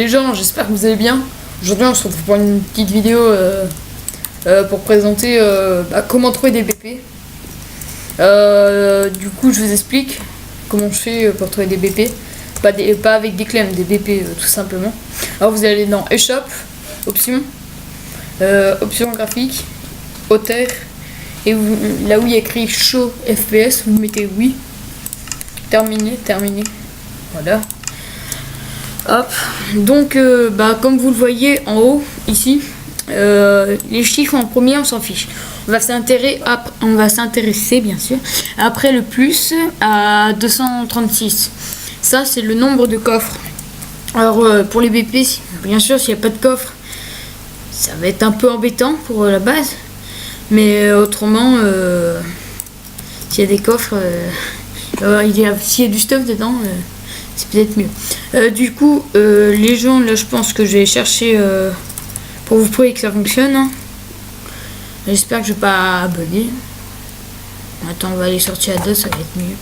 gens, j'espère que vous allez bien. Aujourd'hui on se retrouve pour une petite vidéo pour présenter comment trouver des BP. Du coup je vous explique comment je fais pour trouver des BP. Pas avec des clés, des BP tout simplement. Alors vous allez dans eShop, options, options graphiques, hauteur, et là où il y a écrit Show FPS, vous mettez oui. Terminé. Voilà. Hop. Donc comme vous le voyez en haut ici, les chiffres en premier on s'en fiche. On va s'intéresser bien sûr après le plus à 236. Ça c'est le nombre de coffres. Alors pour les BP, bien sûr s'il n'y a pas de coffre, ça va être un peu embêtant pour la base. Mais autrement, s'il y a des coffres, s'il y a du stuff dedans, c'est peut-être mieux. Du coup, les gens, là je pense que je vais chercher pour vous prouver que ça fonctionne. Hein. J'espère que je vais pas abonner. Attends, on va aller sortir à 2, ça va être mieux.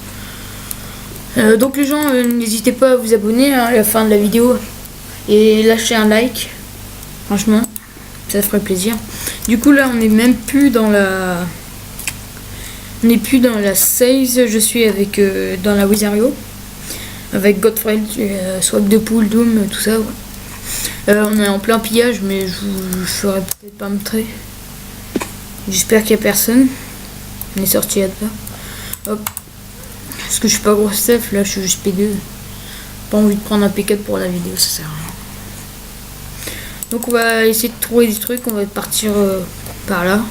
Donc les gens, n'hésitez pas à vous abonner à la fin de la vidéo et lâcher un like. Franchement, ça ferait plaisir. Du coup là on n'est même plus dans la... On n'est plus dans la sales, je suis avec dans la Wizardry avec Godfrey, Swag de Pool, Doom, tout ça. Ouais. On est en plein pillage, mais je ferai peut-être pas me trer. J'espère qu'il n'y a personne. On est sorti à deux. Hop. Parce que je suis pas gros Steph, là je suis juste P2. Pas envie de prendre un P4 pour la vidéo, ça sert à rien. Donc on va essayer de trouver des trucs, on va partir par là.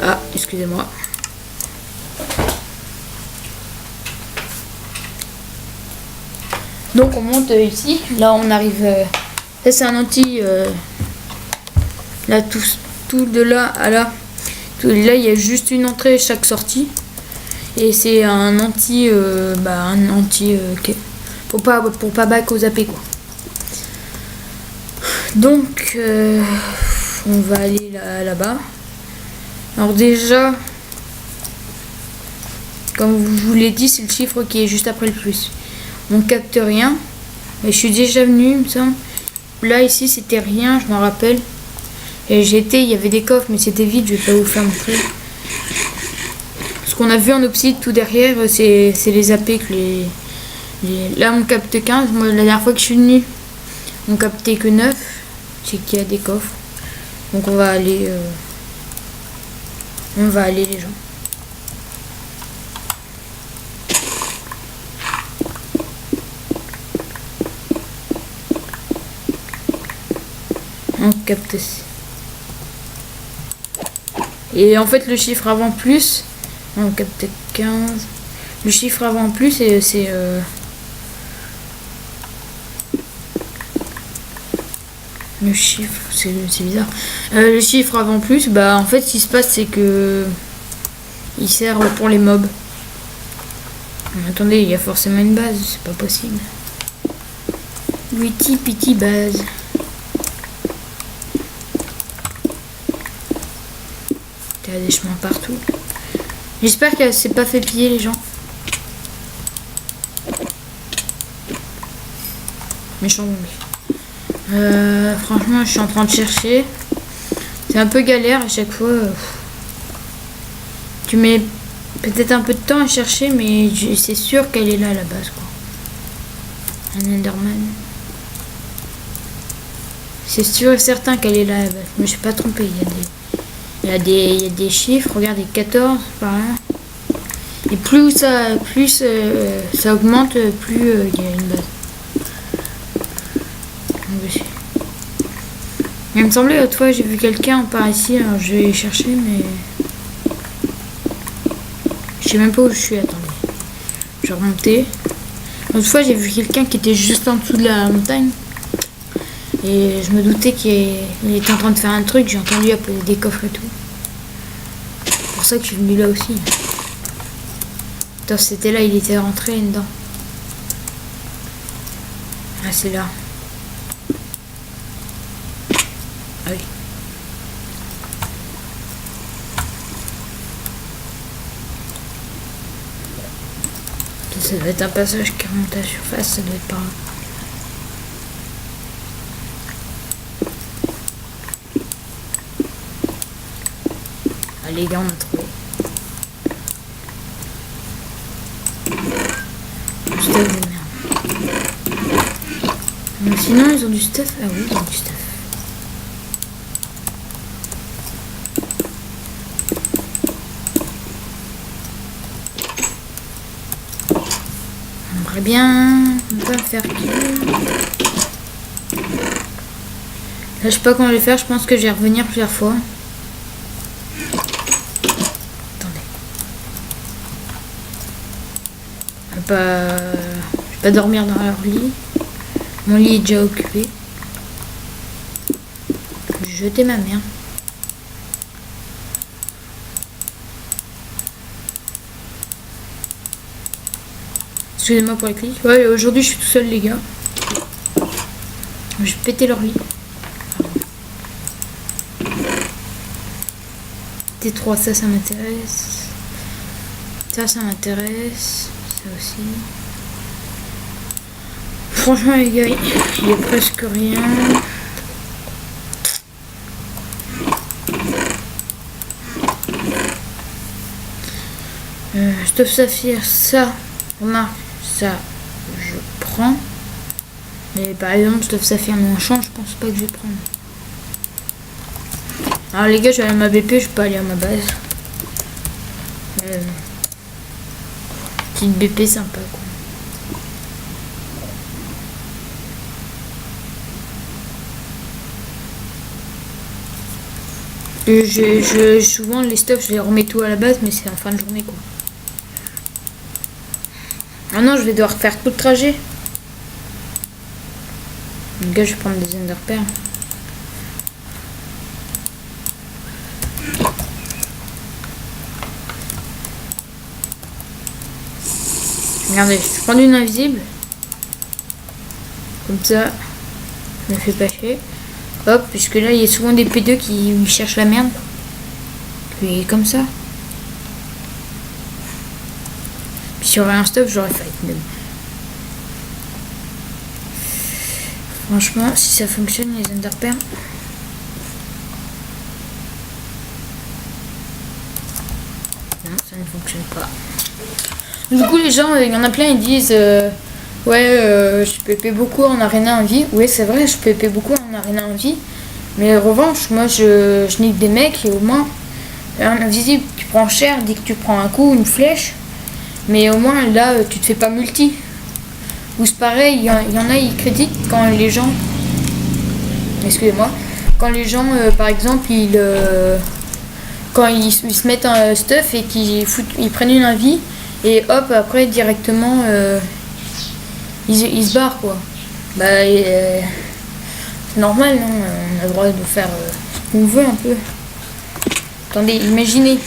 Ah, excusez-moi. Donc on monte ici, là on arrive, là c'est un anti, là tout de là à là, là il y a juste une entrée chaque sortie. Et c'est un anti, okay. Pour pas back aux AP quoi. Donc on va aller là-bas. Alors déjà, comme je vous l'ai dit, c'est le chiffre qui est juste après le plus. On capte rien, mais je suis déjà venu, il me semble. Là ici c'était rien, je m'en rappelle. Et il y avait des coffres, mais c'était vide, je vais pas vous faire montrer. Ce qu'on a vu en obside tout derrière, c'est les AP que là on capte 15. Moi la dernière fois que je suis venu, on captait que 9. C'est qu'il y a des coffres. Donc on va aller les gens. On capte. Et en fait le chiffre avant plus, on capte 15. Le chiffre avant plus c'est le chiffre, c'est bizarre. Le chiffre avant plus, en fait, ce qui se passe, c'est que il sert pour les mobs. Mais attendez, il y a forcément une base, c'est pas possible. Witty pity base. Il y a des chemins partout. J'espère qu'elle s'est pas fait piller les gens. Méchant zombie. Franchement je suis en train de chercher, c'est un peu galère à chaque fois. Tu mets peut-être un peu de temps à chercher, mais c'est sûr qu'elle est là à la base quoi. Un Enderman, c'est sûr et certain qu'elle est là à la base. Je me suis pas trompé, il y a des chiffres, regardez 14 par là, et plus ça augmente, plus il y a une base. Il me semblait l'autre fois j'ai vu quelqu'un par ici, alors je vais chercher, mais je sais même pas où je suis. Attendez, je vais remonter. L'autre fois j'ai vu quelqu'un qui était juste en dessous de la montagne et je me doutais qu'il était en train de faire un truc. J'ai entendu appeler des coffres et tout. C'est pour ça que je suis venu là aussi. Attends, c'était là, il était rentré dedans. Ah, c'est là. Ah oui. Ça doit être un passage qui remonte à la surface, ça doit être par là. Ah les gars, on a trouvé. Stuff de merde. Mais sinon, ils ont du stuff. Ah oui, ils ont du stuff. J'aimerais bien pas faire qui. Là, je sais pas comment je vais faire. Je pense que je vais revenir plusieurs fois. Attendez. Je vais pas dormir dans leur lit. Mon lit est déjà occupé. Je vais jeter ma mère. Excusez-moi pour les clics. Ouais, aujourd'hui je suis tout seul les gars. Je vais péter leur lit. T3, ça m'intéresse. Ça m'intéresse. Ça aussi. Franchement les gars, il y a presque rien. Stuff saphir, ça, remarque, ça, je prends. Mais par exemple, stuff saphir mais en champ, je pense pas que je vais prendre. Alors les gars, je vais aller à ma BP, je vais pas aller à ma base. Petite BP sympa quoi. Souvent les stuffs je les remets tout à la base mais c'est en fin de journée quoi. Ah non, je vais devoir faire tout le trajet. Les gars, je vais prendre des enderpearls. Regardez, je vais prendre une invisible. Comme ça, je me fais pas chier. Hop, puisque là, il y a souvent des P2 qui cherchent la merde. Puis comme ça. Puis si j'aurais un stop, j'aurais fight même. Franchement, si ça fonctionne, les enderpearls. Non, ça ne fonctionne pas. Du coup, les gens, il y en a plein, ils disent ouais, je PP beaucoup en arena en vie. Oui, c'est vrai, je PP beaucoup en arena en vie. Mais en revanche, moi, je nique des mecs et au moins, un invisible, tu prends cher dès que tu prends un coup, une flèche. Mais au moins, là, tu te fais pas multi. Ou c'est pareil, il y en a, ils critiquent quand les gens... Excusez-moi. Quand les gens, par exemple, quand ils se mettent un stuff et ils prennent une invie. Et hop, après, directement, ils se barrent, quoi. Bah, c'est normal, non? On a le droit de faire ce qu'on veut, un peu. Attendez, imaginez.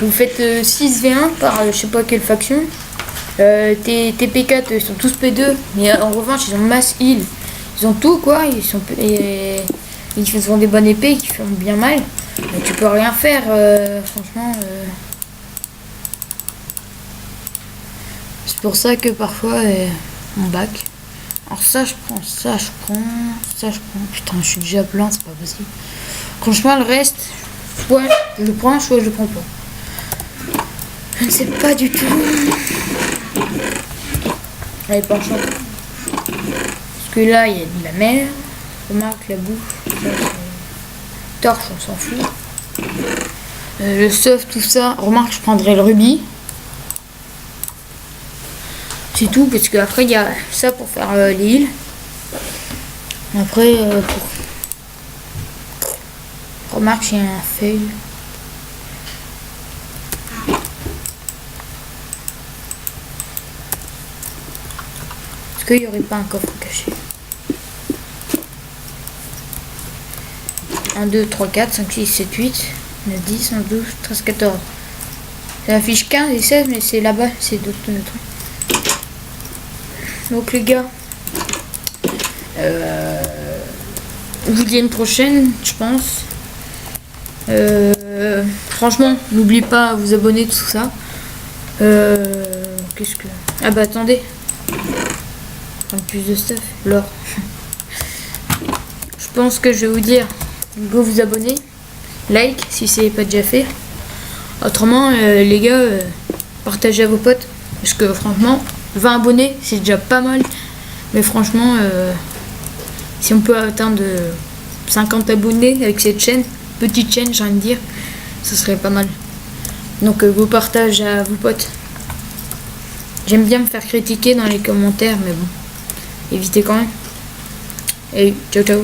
Vous faites 6v1 par je sais pas quelle faction. Tes P4 ils sont tous P2. Mais en revanche, ils ont masse heal. Ils ont tout, quoi. Ils ont des bonnes épées qui font bien mal. Mais tu peux rien faire, franchement. C'est pour ça que parfois on back. Alors ça je prends, ça je prends, ça je prends. Putain, je suis déjà plein, c'est pas possible. Franchement, le reste, soit je le prends, soit je le prends pas. Je ne sais pas du tout. Allez, pas champ. Parce que là, il y a de la mer. Remarque la bouffe. Torche, on s'en fout. Le stuff, tout ça. Remarque, je prendrai le rubis. C'est tout, parce qu'après il y a ça pour faire les heals. Après, remarque, j'ai un fail. Est-ce qu'il n'y aurait pas un coffre caché? 1, 2, 3, 4, 5, 6, 7, 8, 9, 10, 11, 12, 13, 14. Ça affiche 15 et 16, mais c'est là-bas, c'est d'autres trucs. Donc les gars, je vous dis à une prochaine, je pense. Franchement, n'oubliez pas à vous abonner, tout ça. Qu'est-ce que... Ah bah attendez. Prendre plus de stuff. L'or. Je pense que je vais vous dire, go vous abonner. Like si c'est pas déjà fait. Autrement, les gars, partagez à vos potes. Parce que franchement, 20 abonnés, c'est déjà pas mal. Mais franchement, si on peut atteindre 50 abonnés avec cette chaîne, petite chaîne, j'ai envie de dire, ce serait pas mal. Donc, vous partagez à vos potes. J'aime bien me faire critiquer dans les commentaires, mais bon, évitez quand même. Et ciao ciao.